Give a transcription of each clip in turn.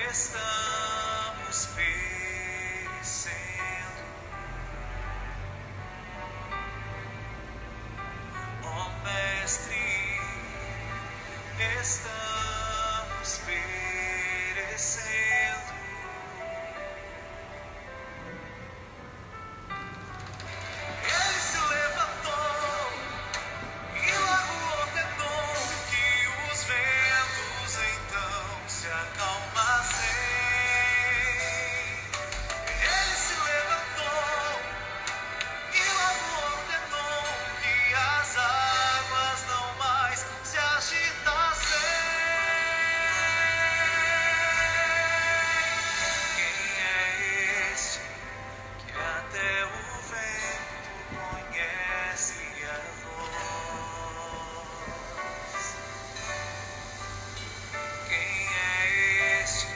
Estamos perecendo, ó Mestre, estamos perecendo. Ele se levantou e logo ordenou que os ventos então se acalmassem. Ele se levantou e logo ordenou que as águas não mais se agitassem. Quem é este que até o vento conhece a voz? Quem é este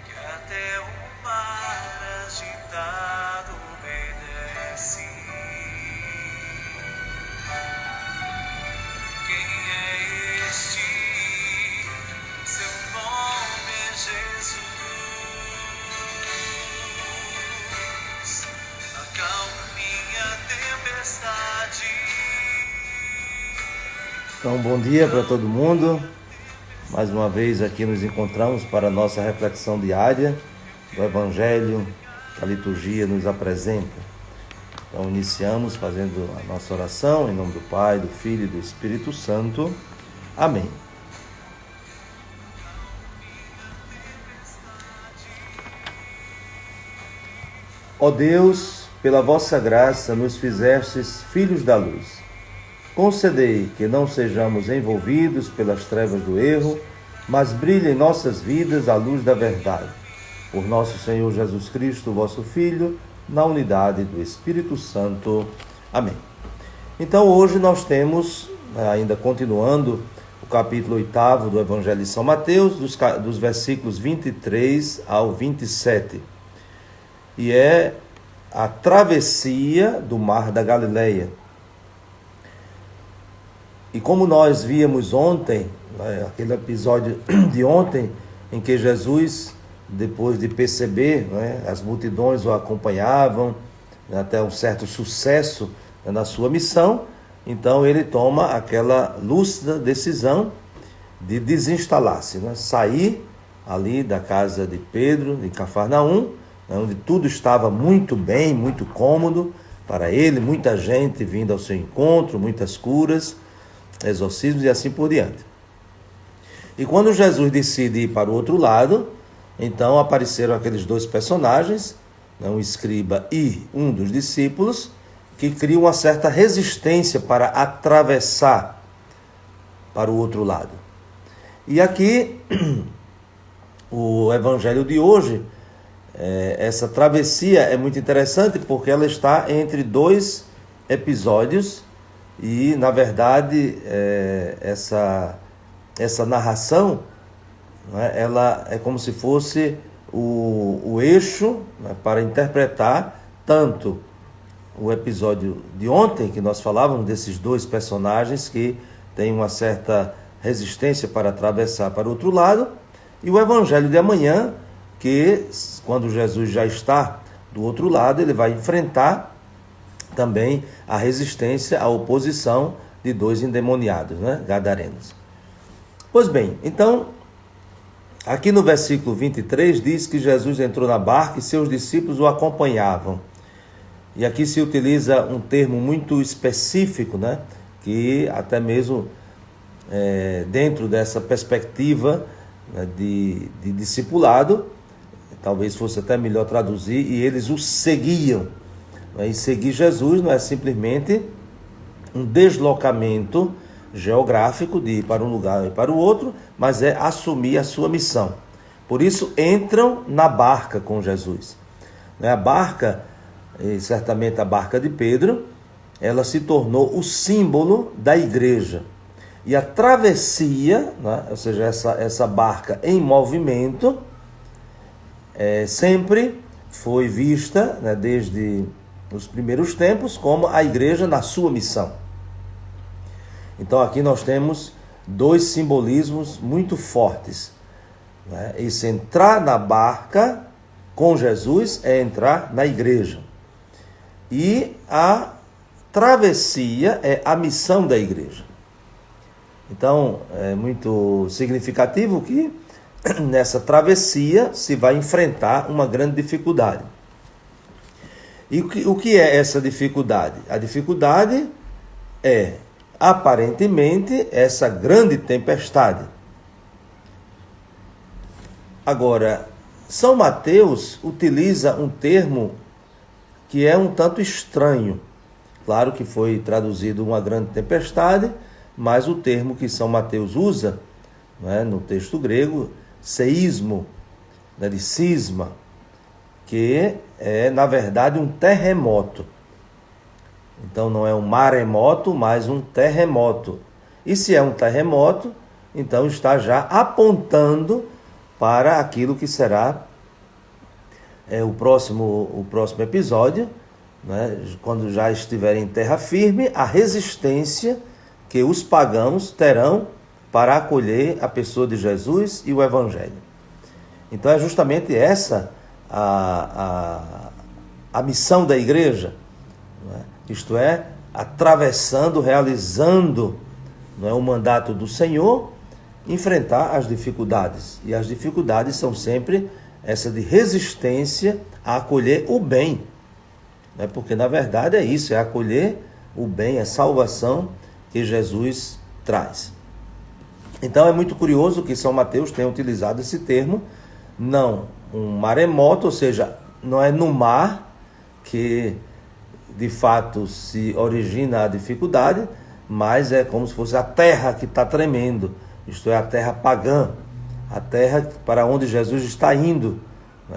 que até o mar agitado obedece? Quem é este? Seu nome é Jesus. Acalma minha tempestade. Então, bom dia para todo mundo. Mais uma vez aqui nos encontramos para a nossa reflexão diária do Evangelho que a liturgia nos apresenta. Então, iniciamos fazendo a nossa oração em nome do Pai, do Filho e do Espírito Santo. Amém. Ó Deus, pela vossa graça nos fizestes filhos da luz. Concedei que não sejamos envolvidos pelas trevas do erro, mas brilhe em nossas vidas a luz da verdade. Por nosso Senhor Jesus Cristo, vosso Filho, na unidade do Espírito Santo. Amém. Então hoje nós temos, ainda continuando, o capítulo 8º do Evangelho de São Mateus, dos versículos 23 ao 27. E é a travessia do Mar da Galileia. E como nós víamos ontem, aquele episódio de ontem, em que Jesus, depois de perceber, as multidões o acompanhavam, até um certo sucesso na sua missão, então ele toma aquela lúcida decisão de desinstalar-se, sair ali da casa de Pedro, de Cafarnaum, onde tudo estava muito bem, muito cômodo para ele, muita gente vindo ao seu encontro, muitas curas, exorcismos e assim por diante. E quando Jesus decide ir para o outro lado, então apareceram aqueles dois personagens, um escriba e um dos discípulos, que criam uma certa resistência para atravessar para o outro lado. E aqui, o evangelho de hoje, essa travessia é muito interessante porque ela está entre dois episódios. E, na verdade, essa narração, ela é como se fosse o eixo para interpretar tanto o episódio de ontem, que nós falávamos desses dois personagens que têm uma certa resistência para atravessar para o outro lado, e o evangelho de amanhã, que quando Jesus já está do outro lado, ele vai enfrentar também a resistência, a oposição de dois endemoniados, gadarenos. Pois bem, então, aqui no versículo 23 diz que Jesus entrou na barca e seus discípulos o acompanhavam. E aqui se utiliza um termo muito específico, que até mesmo dentro dessa perspectiva de discipulado, talvez fosse até melhor traduzir, e eles o seguiam. E seguir Jesus não é simplesmente um deslocamento geográfico de ir para um lugar e para o outro, mas é assumir a sua missão. Por isso entram na barca com Jesus. A barca, e certamente a barca de Pedro, ela se tornou o símbolo da igreja. E a travessia, ou seja, essa barca em movimento, sempre foi vista, desde os primeiros tempos, como a igreja na sua missão. Então aqui nós temos dois simbolismos muito fortes. né? Esse entrar na barca com Jesus é entrar na igreja. E a travessia é a missão da igreja. Então, é muito significativo que nessa travessia se vai enfrentar uma grande dificuldade. E o que é essa dificuldade? A dificuldade é, aparentemente, essa grande tempestade. Agora, São Mateus utiliza um termo que é um tanto estranho. Claro que foi traduzido uma grande tempestade, mas o termo que São Mateus usa, né, no texto grego, seísmo, né, de cisma, que é, na verdade, um terremoto. Então, não é um maremoto, mas um terremoto. E se é um terremoto, então está já apontando para aquilo que será o próximo episódio, né, quando já estiverem em terra firme, a resistência que os pagãos terão para acolher a pessoa de Jesus e o Evangelho. Então é justamente essa a missão da igreja, né? Isto é, atravessando, realizando, né, o mandato do Senhor, enfrentar as dificuldades. E as dificuldades são sempre essa de resistência a acolher o bem, né? Porque na verdade é isso, é acolher o bem, a salvação que Jesus traz. Então é muito curioso que São Mateus tenha utilizado esse termo, não um maremoto, ou seja, não é no mar que de fato se origina a dificuldade, mas é como se fosse a terra que está tremendo, isto é, a terra pagã, a terra para onde Jesus está indo.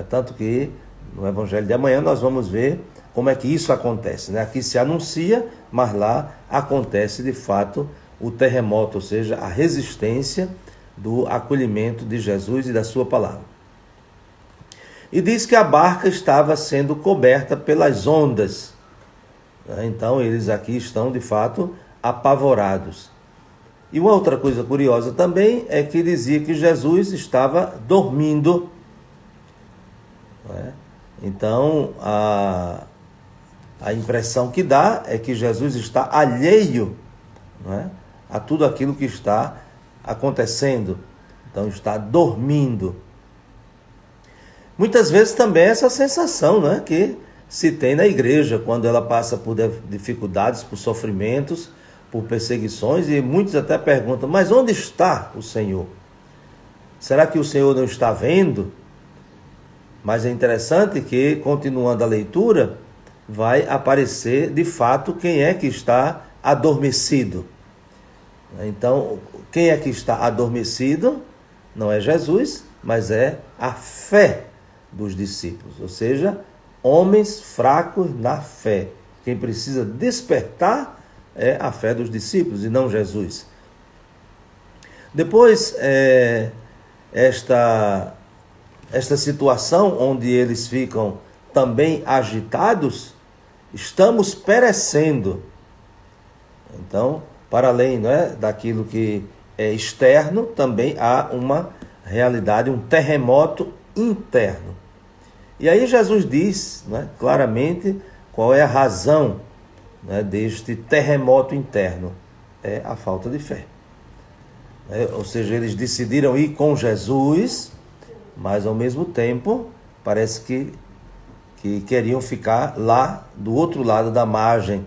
Tanto que no Evangelho de amanhã nós vamos ver como é que isso acontece, né? Aqui se anuncia, mas lá acontece de fato o terremoto, ou seja, a resistência do acolhimento de Jesus e da sua palavra. E diz que a barca estava sendo coberta pelas ondas. Então eles aqui estão de fato apavorados. E uma outra coisa curiosa também é que dizia que Jesus estava dormindo. Então a impressão que dá é que Jesus está alheio, a tudo aquilo que está acontecendo. Então está dormindo. Muitas vezes também essa sensação, que se tem na igreja quando ela passa por dificuldades, por sofrimentos, por perseguições, e muitos até perguntam, mas onde está o Senhor? Será que o Senhor não está vendo? Mas é interessante que, continuando a leitura, vai aparecer de fato quem é que está adormecido. Então, quem é que está adormecido? Não é Jesus, mas é a fé dos discípulos, ou seja, homens fracos na fé. Quem precisa despertar é a fé dos discípulos e não Jesus. Depois, esta situação onde eles ficam também agitados, estamos perecendo. Então, para além daquilo que é externo, também há uma realidade, um terremoto interno. E aí Jesus diz claramente qual é a razão deste terremoto interno. É a falta de fé. Ou seja, eles decidiram ir com Jesus, mas ao mesmo tempo parece que queriam ficar lá do outro lado da margem,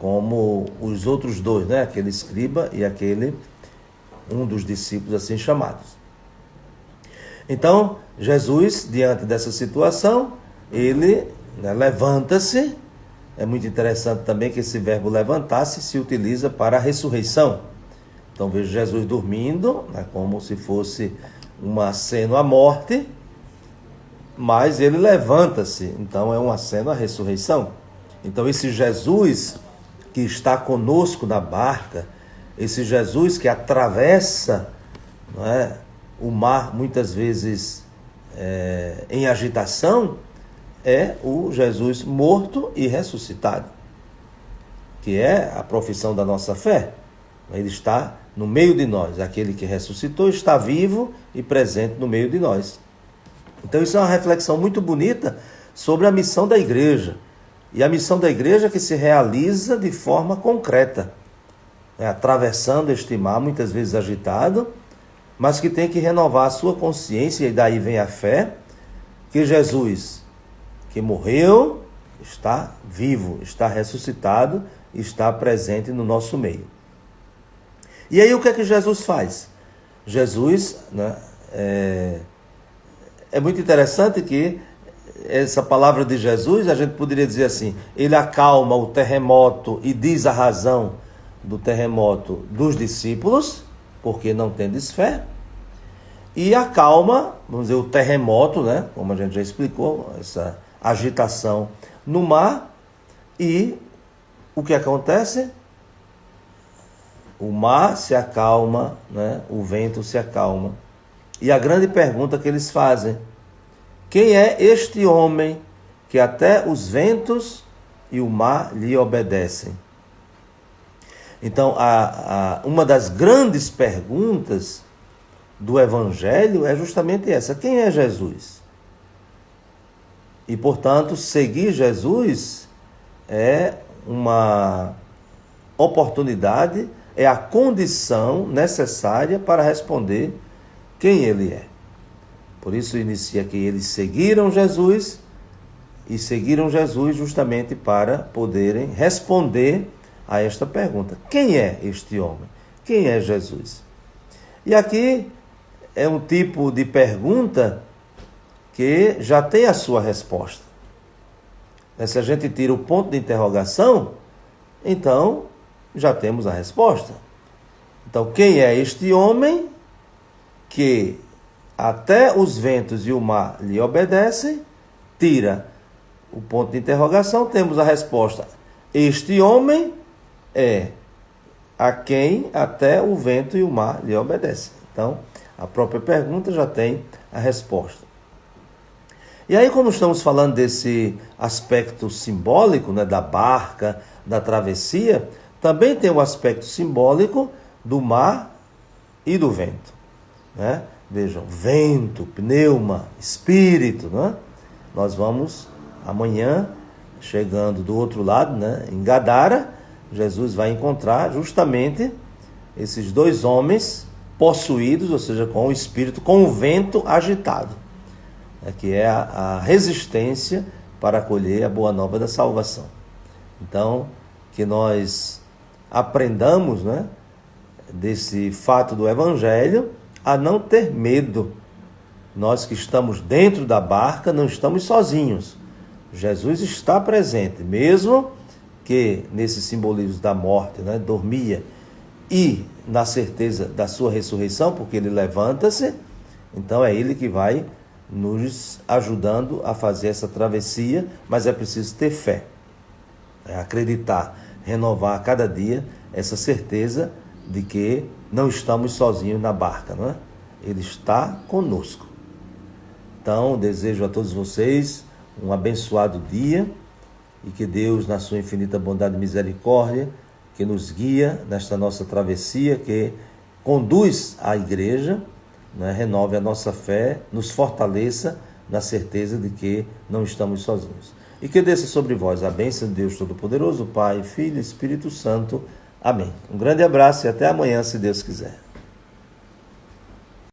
como os outros dois, aquele escriba e um dos discípulos assim chamados. Então, Jesus, diante dessa situação, ele levanta-se. É muito interessante também que esse verbo levantar-se se utiliza para a ressurreição. Então, veja Jesus dormindo, como se fosse um aceno à morte, mas ele levanta-se. Então, é um aceno à ressurreição. Então, esse Jesus que está conosco na barca, esse Jesus que atravessa o mar, muitas vezes em agitação, é o Jesus morto e ressuscitado, que é a profissão da nossa fé. Ele está no meio de nós. Aquele que ressuscitou está vivo e presente no meio de nós. Então isso é uma reflexão muito bonita sobre a missão da igreja. E a missão da igreja que se realiza de forma concreta, atravessando este mar, muitas vezes agitado, mas que tem que renovar a sua consciência, e daí vem a fé, que Jesus, que morreu, está vivo, está ressuscitado, está presente no nosso meio. E aí o que é que Jesus faz? Jesus, é muito interessante que essa palavra de Jesus, a gente poderia dizer assim, ele acalma o terremoto e diz a razão do terremoto dos discípulos, porque não tendes fé, e acalma, vamos dizer, o terremoto, como a gente já explicou, essa agitação no mar, e o que acontece? O mar se acalma, o vento se acalma. E a grande pergunta que eles fazem: quem é este homem que até os ventos e o mar lhe obedecem? Então, uma das grandes perguntas do Evangelho é justamente essa: quem é Jesus? E, portanto, seguir Jesus é uma oportunidade, é a condição necessária para responder quem ele é. Por isso inicia que eles seguiram Jesus, e seguiram Jesus justamente para poderem responder a esta pergunta: quem é este homem? Quem é Jesus? E aqui é um tipo de pergunta que já tem a sua resposta. Se a gente tira o ponto de interrogação, então já temos a resposta. Então, quem é este homem que até os ventos e o mar lhe obedecem? Tira o ponto de interrogação, temos a resposta: este homem é a quem até o vento e o mar lhe obedecem. Então, a própria pergunta já tem a resposta. E aí, como estamos falando desse aspecto simbólico, da barca, da travessia, também tem o aspecto simbólico do mar e do vento. Vejam, vento, pneuma, espírito. Nós vamos amanhã, chegando do outro lado, em Gadara, Jesus vai encontrar justamente esses dois homens possuídos, ou seja, com o espírito, com o vento agitado, que é a resistência para acolher a boa nova da salvação. Então, que nós aprendamos, desse fato do Evangelho, a não ter medo. Nós que estamos dentro da barca não estamos sozinhos. Jesus está presente, mesmo que nesse simbolismo da morte, dormia, e na certeza da sua ressurreição, porque ele levanta-se. Então é ele que vai nos ajudando a fazer essa travessia, mas é preciso ter fé, acreditar, renovar a cada dia essa certeza de que não estamos sozinhos na barca, Ele está conosco. Então, desejo a todos vocês um abençoado dia, e que Deus, na sua infinita bondade e misericórdia, que nos guia nesta nossa travessia, que conduz à igreja, renove a nossa fé, nos fortaleça na certeza de que não estamos sozinhos. E que desça sobre vós a bênção de Deus Todo-Poderoso, Pai, Filho e Espírito Santo. Amém. Um grande abraço e até amanhã, se Deus quiser.